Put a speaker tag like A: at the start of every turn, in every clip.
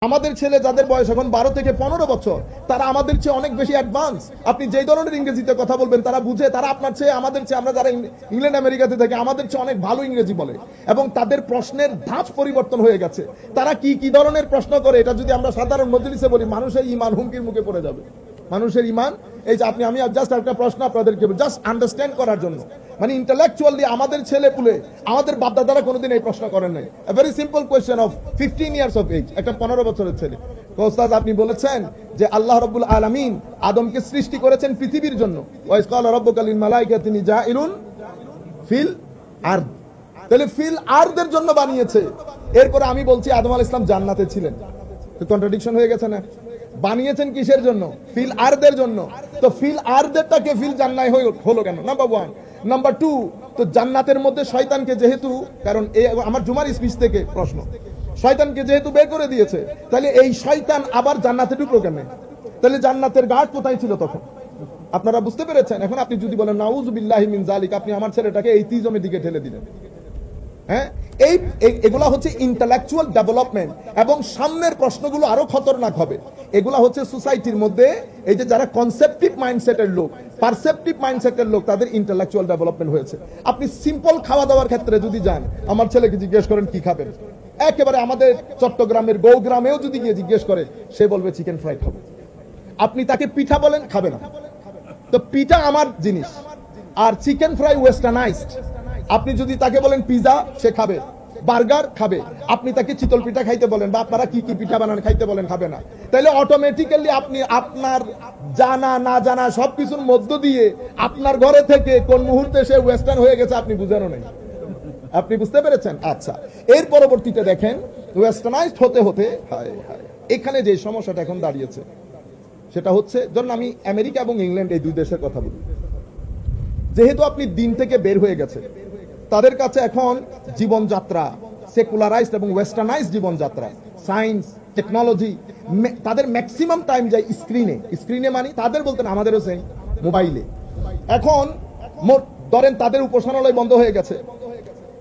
A: আমাদের ছেলে যাদের বয়স এখন 12 থেকে 15 বছর, তারা আমাদের চেয়ে অনেক বেশি অ্যাডভান্স। আপনি যেই ধরনের ইংরেজিতে কথা বলবেন তারা বুঝে, তারা আপনার চেয়ে, আমাদের চেয়ে, আমরা যারা ইংল্যান্ড আমেরিকাতে থাকি আমাদের চেয়ে অনেক ভালো ইংরেজি বলে, এবং তাদের প্রশ্নের ধাঁচ পরিবর্তন হয়ে গেছে। তারা কি কি ধরনের প্রশ্ন করে, এটা যদি আমরা সাধারণ মজলিসে বলি, মানুষের ঈমান হুমকির মুখে পড়ে যাবে। মানুষের ঈমান, এই যে আমি জাস্ট একটা প্রশ্ন আপনাদেরকে জাস্ট আন্ডারস্ট্যান্ড করার জন্য, মানে ইন্টেলেকচুয়ালি আমাদের ছেলে পুলে, আমাদের বাপদাদারা কোনোদিন এই প্রশ্ন করেন নাই। A very simple question of 15 years of age, একটা 15 বছরের ছেলে। ওস্তাদ আপনি বলেছেন যে আল্লাহ রাব্বুল আলামিন আদমকে সৃষ্টি করেছেন পৃথিবীর জন্য, ওয়াইজ ক্বালা রাব্বুকা লিল মালাইকাতি জাইলুন ফিল আরদ, তাহলে ফিল আরদের জন্য বানিয়েছে। এরপরে আমি বলছি আদম আলাইহিস সালাম জান্নাতে ছিলেন, তো কন্ট্রাডিকশন হয়ে গেছে না? বানিয়েছেন কিসের জন্য? ফিল আরদের জন্য। তো ফিল আরদেরটাকে ফিল জান্নায় হলো কেন? নাম্বার 1। নাম্বার 2, তো জান্নাতের মধ্যে শয়তানকে যেহেতু, কারণ আমার জুমার স্পিচ থেকে প্রশ্ন, শয়তানকে যেহেতু বের করে দিয়েছে, তাহলে এই শয়তান আবার জান্নাতে ঢুকলো কেন? তাহলে জান্নাতের গার্ড কোথায় ছিল তখন? আপনারা বুঝতে পেরেছেন? এখন আপনি যদি বলেন নাউযু বিল্লাহি মিন যালিক, আপনি আমার ছেলেটাকে এই তিজমের দিকে ঠেলে দিলেন। হ্যাঁ, এগুলা হচ্ছে ইন্টেলেকচুয়াল ডেভেলপমেন্ট, এবং সামনের প্রশ্নগুলো আরো খতরনাক হবে। এগুলা হচ্ছে সোসাইটির মধ্যে এই যে যারা কনসেপটিভ মাইন্ডসেটের লোক, পারসেপটিভ মাইন্ডসেটের লোক, তাদের ইন্টেলেকচুয়াল ডেভেলপমেন্ট হয়েছে। আপনি সিম্পল খাওয়া দাওয়ার ক্ষেত্রে যদি যান, আমার ছেলেকে জিজ্ঞেস করেন কি খাবেন, একেবারে আমাদের চট্টগ্রামের গৌগ্রামেও যদি গিয়ে জিজ্ঞেস করে, সে বলবে চিকেন ফ্রাই খাবে। আপনি তাকে পিঠা বলেন, খাবে না। তো পিঠা আমার জিনিস, আর চিকেন ফ্রাই ওয়েস্টার্নাইজড। আপনি যদি তাকে বলেন পিজা, সে খাবে। বার্গার খাবে। আপনি তাকে চিতল পিঠা খাইতে বলেন, বা আপনারা কি কি পিঠা বানান খাইতে বলেন, খাবে না। তাহলে অটোমেটিক্যালি আপনি আপনার জানা না জানা সবকিছুর মধ্য দিয়ে আপনার ঘরে থেকে কোন মুহূর্তে সে ওয়েস্টার্ন হয়ে গেছে আপনি বুঝেনও নাই। আপনি বুঝতে পেরেছেন? আচ্ছা, এর পরবর্তীতে দেখেন ওয়েস্টার্নাইজড হতে হতে এখানে যে সমস্যাটা এখন দাঁড়িয়েছে, সেটা হচ্ছে, ধরুন আমি আমেরিকা এবং ইংল্যান্ড এই দুই দেশের কথা বলি। যেহেতু আপনি দিন থেকে বের হয়ে গেছে, তাদের কাছে এখন জীবনযাত্রা সেকুলারাইজড এবং ওয়েস্টার্নাইজড জীবনযাত্রা, সায়েন্স, টেকনোলজি, তাদের ম্যাক্সিমাম টাইম যায় স্ক্রিনে মানে তাদের বলতেন, আমাদেরও সেই মোবাইলে। এখন ধরেন তাদের উপাসনালয় বন্ধ হয়ে গেছে,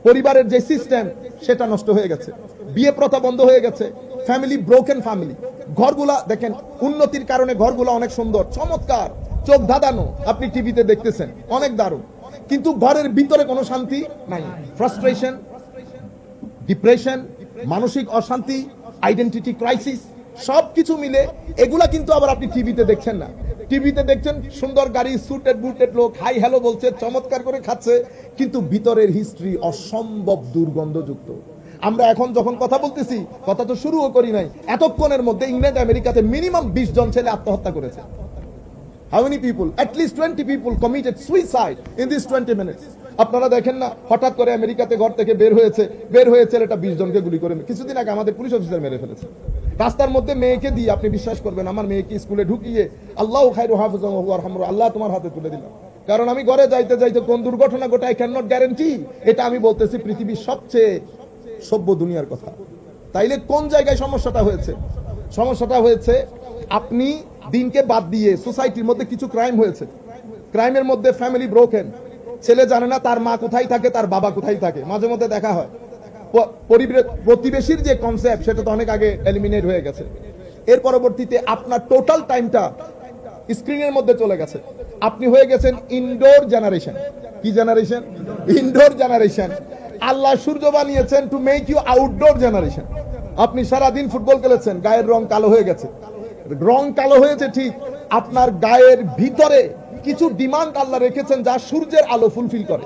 A: পরিবারের যে সিস্টেম সেটা নষ্ট হয়ে গেছে, বিয়ে প্রথা বন্ধ হয়ে গেছে, ফ্যামিলি ব্রোকেন ফ্যামিলি। ঘরগুলা দেখেন, উন্নতির কারণে ঘরগুলা অনেক সুন্দর, চমৎকার, চোখ ধাঁধানো, আপনি টিভিতে দেখতেছেন, অনেক দারুণ, কিন্তু ঘরের ভিতরে কোনো শান্তি নাই। ফ্রাস্ট্রেশন, ডিপ্রেশন, মানসিক অশান্তি, আইডেন্টিটি ক্রাইসিস, সবকিছু মিলে এগুলা কিন্তু আবার আপনি টিভিতে দেখছেন না। টিভিতে দেখছেন সুন্দর গাড়ি, সুটেড বুটেড লোক, হাই হ্যালো বলছে, চমৎকার করে খাচ্ছে, কিন্তু ভিতরের হিস্ট্রি অসম্ভব দুর্গন্ধযুক্ত। আমরা এখন যখন কথা বলতেছি, কথা তো শুরুও করি নাই, এতক্ষণের মধ্যে ইংল্যান্ড আমেরিকাতে মিনিমাম 20 জন ছেলে আত্মহত্যা করেছে। How many people? At least 20 people committed suicide in these 20 minutes. আপনারা দেখেন না, হঠাৎ করে আমেরিকাতে ঘর থেকে বের হয়ে ছেলেটা 20 জনকে গুলি করে, কিছুদিন আগে আমাদের পুলিশ অফিসার মেরে ফেলেছে। রাস্তার মধ্যে মেয়েকে দিয়ে, আপনি বিশ্বাস করবেন, আমার মেয়েকে স্কুলে ঢুকিয়ে, আল্লাহু খায়রু হাফিজাহু ওয়া আরহামহু, আল্লাহ তোমার হাতে তুলে দিলাম। কারণ আমি ঘরে যাইতে যাইতে কোন দুর্ঘটনা ঘটে আই ক্যান নট গ্যারান্টি। এটা আমি বলতেছি পৃথিবীর সবচেয়ে সভ্য দুনিয়ার কথা। তাইলে কোন জায়গায় সমস্যাটা হয়েছে? সমস্যাটা হয়েছে আপনি দিনকে বাদ দিয়ে সোসাইটির মধ্যে কিছু ক্রাইম হয়েছে। ক্রাইমের মধ্যে ফ্যামিলি ব্রোকেন, ছেলে জানে না তার মা কোথায় থাকে, তার বাবা কোথায় থাকে, মাঝে মধ্যে দেখা হয়। প্রতিবেশীর যে কনসেপ্ট, সেটা তো অনেক আগে এলিমিনেট হয়ে গেছে। এর পরবর্তীতে আপনার টোটাল টাইমটা স্ক্রিনের মধ্যে চলে গেছে। আপনি হয়ে গেছেন ইনডোর জেনারেশন। কি জেনারেশন? Indoor generation. আল্লাহ সূর্য বানিয়েছেন to make you outdoor generation. আপনি সারাদিন ফুটবল খেলেছেন, গায়ের রং কালো হয়ে গেছে। রং কালো হয়েছে ঠিক, আপনার গায়ের ভিতরে কিছু ডিমান্ড আল্লাহ রেখেছেন যা সূর্যের আলো ফুলফিল করে।